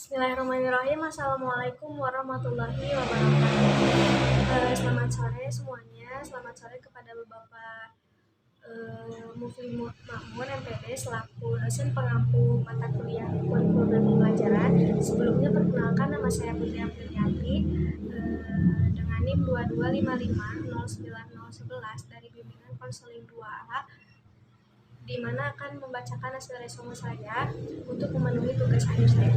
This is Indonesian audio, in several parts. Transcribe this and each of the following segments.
Bismillahirrahmanirrahim. Assalamualaikum warahmatullahi wabarakatuh. Selamat sore semuanya. Selamat sore kepada Bapak Mufli Makmun MPD selaku dosen pengampu mata kuliah kurikulum dan pembelajaran. Sebelumnya perkenalkan, nama saya Putri Aprilianti dengan NIM 225509011 dari bimbingan konseling 2A, di mana akan membacakan hasil resume saya untuk memenuhi tugas akhir saya.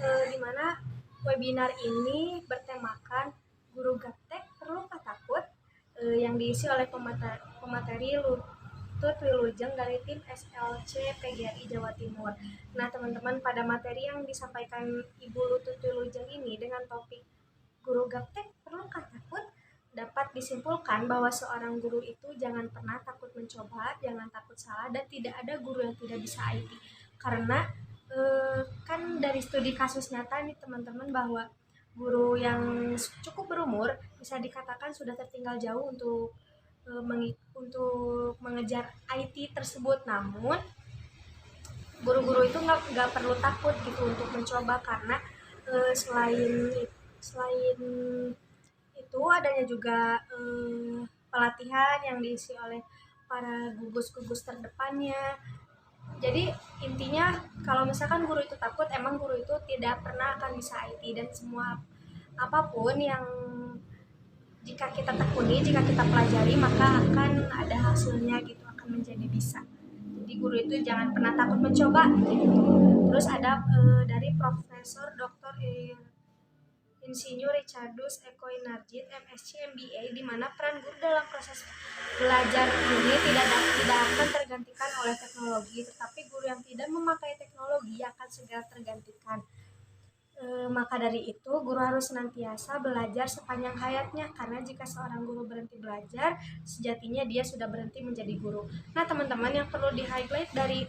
Di mana webinar ini bertemakan guru gaptek perlukah takut, yang diisi oleh pemateri Lutut Wilujeng dari tim SLC PGRI Jawa Timur. Nah teman-teman, pada materi yang disampaikan Ibu Lutut Wilujeng ini dengan topik guru gaptek perlukah takut, dapat disimpulkan bahwa seorang guru itu jangan pernah takut mencoba, jangan takut salah, dan tidak ada guru yang tidak bisa IT. Karena kan dari studi kasus nyata nih teman-teman, bahwa guru yang cukup berumur bisa dikatakan sudah tertinggal jauh untuk mengejar IT tersebut. Namun guru-guru itu nggak perlu takut gitu untuk mencoba, karena selain itu adanya juga pelatihan yang diisi oleh para gugus-gugus terdepannya. Jadi intinya kalau misalkan guru itu takut, emang guru itu tidak pernah akan bisa IT, dan semua apapun yang jika kita tekuni, jika kita pelajari, maka akan ada hasilnya gitu, akan menjadi bisa. Jadi guru itu jangan pernah takut mencoba gitu. Terus ada dari Profesor Dr. Insinyur Richardus Eko Inarjit, MSc MBA, di mana peran guru dalam proses belajar ini tidak akan tergantikan oleh teknologi, tetapi guru yang tidak memakai teknologi akan segera tergantikan. Maka dari itu guru harus senantiasa belajar sepanjang hayatnya, karena jika seorang guru berhenti belajar, sejatinya dia sudah berhenti menjadi guru. Nah teman-teman, yang perlu di-highlight dari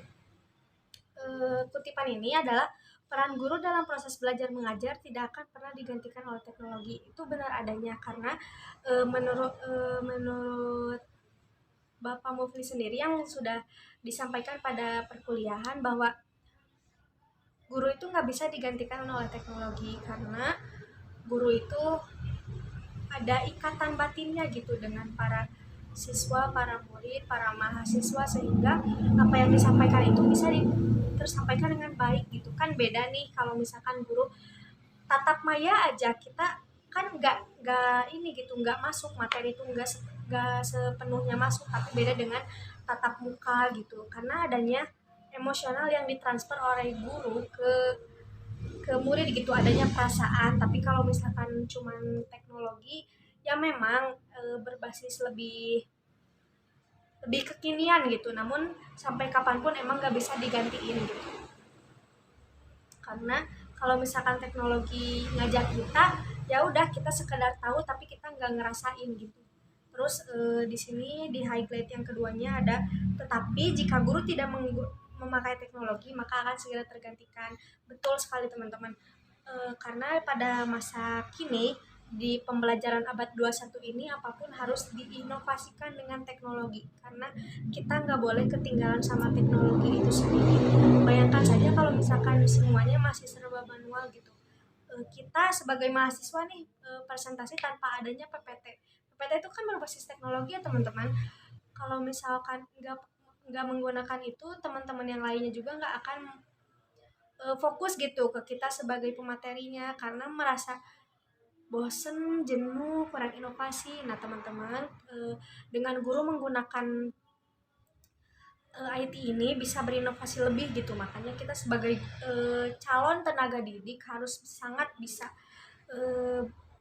kutipan ini adalah peran guru dalam proses belajar mengajar tidak akan pernah digantikan oleh teknologi. Itu benar adanya, karena menurut Bapak Mufli sendiri yang sudah disampaikan pada perkuliahan, bahwa guru itu nggak bisa digantikan oleh teknologi, karena guru itu ada ikatan batinnya gitu dengan para siswa, para murid, para mahasiswa, sehingga apa yang disampaikan itu bisa tersampaikan dengan baik gitu. Kan beda nih kalau misalkan guru tatap maya aja, kita kan nggak ini gitu, nggak masuk materi itu, nggak sepenuhnya masuk, tapi beda dengan tatap muka gitu, karena adanya emosional yang ditransfer oleh guru ke murid gitu, adanya perasaan. Tapi kalau misalkan cuman teknologi, ya memang berbasis lebih kekinian gitu, namun sampai kapanpun emang nggak bisa digantiin gitu. Karena kalau misalkan teknologi ngajak kita, ya udah kita sekedar tahu tapi kita nggak ngerasain gitu. Terus di sini di highlight yang keduanya ada, tetapi jika guru tidak memakai teknologi maka akan segera tergantikan. Betul sekali teman-teman. Karena pada masa kini di pembelajaran abad 21 ini apapun harus diinovasikan dengan teknologi, karena kita nggak boleh ketinggalan sama teknologi itu sendiri. Bayangkan saja kalau misalkan semuanya masih serba manual gitu. Kita sebagai mahasiswa nih presentasi tanpa adanya PPT. PPT itu kan berbasis teknologi ya teman-teman. Kalau misalkan nggak menggunakan itu, teman-teman yang lainnya juga nggak akan fokus gitu ke kita sebagai pematerinya, karena merasa bosen, jenuh, kurang inovasi. Nah teman-teman, dengan guru menggunakan IT ini bisa berinovasi lebih gitu. Makanya kita sebagai calon tenaga didik harus sangat bisa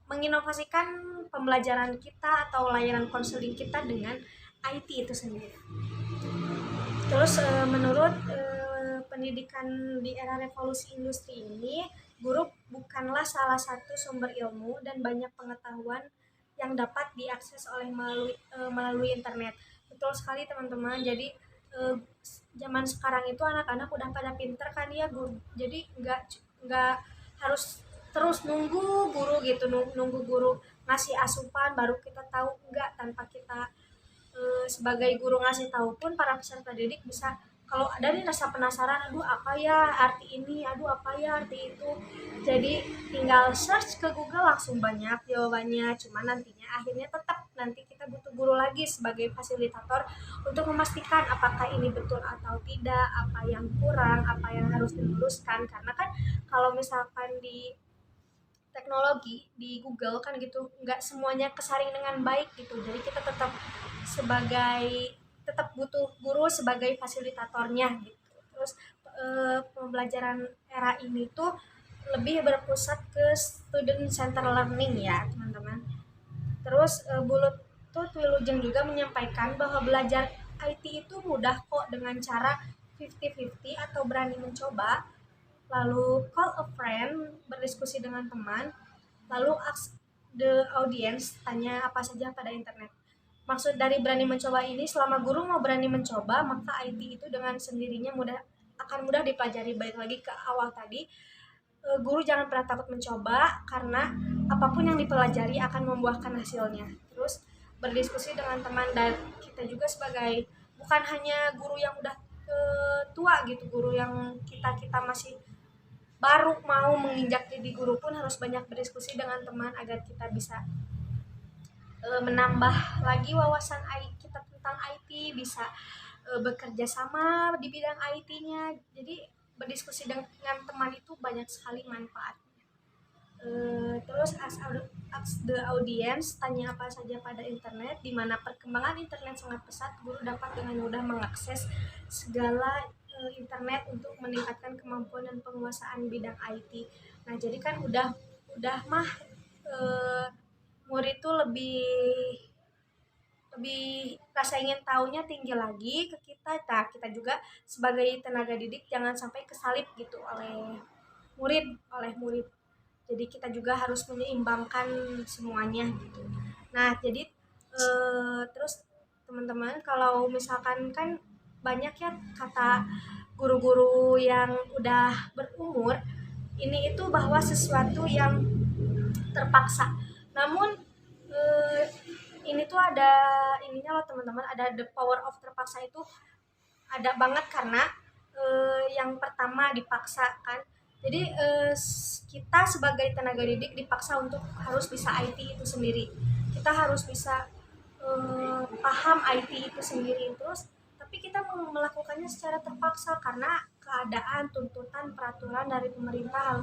menginovasikan pembelajaran kita atau layanan konseling kita dengan IT itu sendiri. Terus menurut pendidikan di era revolusi industri ini, guru bukanlah salah satu sumber ilmu dan banyak pengetahuan yang dapat diakses melalui internet. Betul sekali teman-teman. Jadi zaman sekarang itu anak-anak udah pada pinter kan ya guru. Jadi nggak harus terus nunggu guru gitu, nunggu guru ngasih asupan baru kita tahu. Enggak, tanpa kita sebagai guru ngasih tahu pun para peserta didik bisa kalau ada nih rasa penasaran, aduh apa ya arti ini, aduh apa ya arti itu, jadi tinggal search ke Google langsung banyak jawabannya. Cuma nantinya akhirnya tetap nanti kita butuh guru lagi sebagai fasilitator untuk memastikan apakah ini betul atau tidak, apa yang kurang, apa yang harus diluruskan. Karena kan kalau misalkan di teknologi di Google kan gitu nggak semuanya kesaring dengan baik gitu, jadi kita tetap butuh guru sebagai fasilitatornya gitu. Terus pembelajaran era ini tuh lebih berpusat ke student center learning ya teman-teman. Terus Bulut tuh Wilujeng juga menyampaikan bahwa belajar IT itu mudah kok dengan cara 50-50 atau berani mencoba, lalu call a friend, berdiskusi dengan teman, lalu ask the audience, tanya apa saja pada internet. Maksud dari berani mencoba ini, selama guru mau berani mencoba, maka IT itu dengan sendirinya akan mudah dipelajari. Balik lagi ke awal tadi, guru jangan pernah takut mencoba, karena apapun yang dipelajari akan membuahkan hasilnya. Terus berdiskusi dengan teman, dan kita juga sebagai bukan hanya guru yang udah tua gitu, guru yang kita masih baru mau menginjak jadi guru pun harus banyak berdiskusi dengan teman agar kita bisa menambah lagi wawasan kita tentang IT, bisa bekerja sama di bidang IT-nya. Jadi berdiskusi dengan teman itu banyak sekali manfaatnya. Terus ask the audience, tanya apa saja pada internet. Di mana perkembangan internet sangat pesat, guru dapat dengan mudah mengakses segala internet untuk meningkatkan kemampuan dan penguasaan bidang IT. Nah, jadi kan udah mah murid itu lebih lebih rasa ingin tahunya tinggi lagi ke kita. Nah, kita juga sebagai tenaga didik jangan sampai kesalip gitu oleh murid. Jadi kita juga harus menyeimbangkan semuanya gitu. Nah, jadi terus teman-teman, kalau misalkan kan banyak ya kata guru-guru yang udah berumur ini itu bahwa sesuatu yang terpaksa. Namun eh, ini tuh ada ininya loh teman-teman, ada the power of terpaksa itu ada banget, karena yang pertama dipaksa kan. Jadi kita sebagai tenaga didik dipaksa untuk harus bisa IT itu sendiri. Kita harus bisa paham IT itu sendiri. Terus tapi kita melakukannya secara terpaksa karena keadaan, tuntutan, peraturan dari pemerintah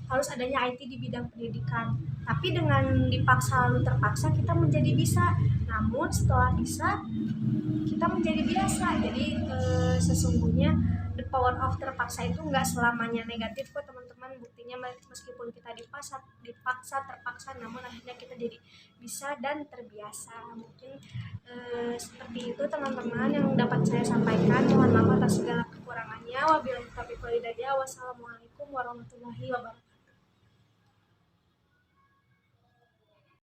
harus adanya IT di bidang pendidikan. Tapi dengan dipaksa lalu terpaksa kita menjadi bisa. Namun setelah bisa kita menjadi biasa. Jadi sesungguhnya the power of terpaksa itu nggak selamanya negatif kok teman-teman. Buktinya meskipun kita dipaksa terpaksa, namun akhirnya kita jadi bisa dan terbiasa. Mungkin seperti itu teman-teman yang dapat saya sampaikan. Mohon maaf atas segala kekurangannya. Wabillahi taufiq wal hidayah. Wassalamualaikum warahmatullahi wabarakatuh.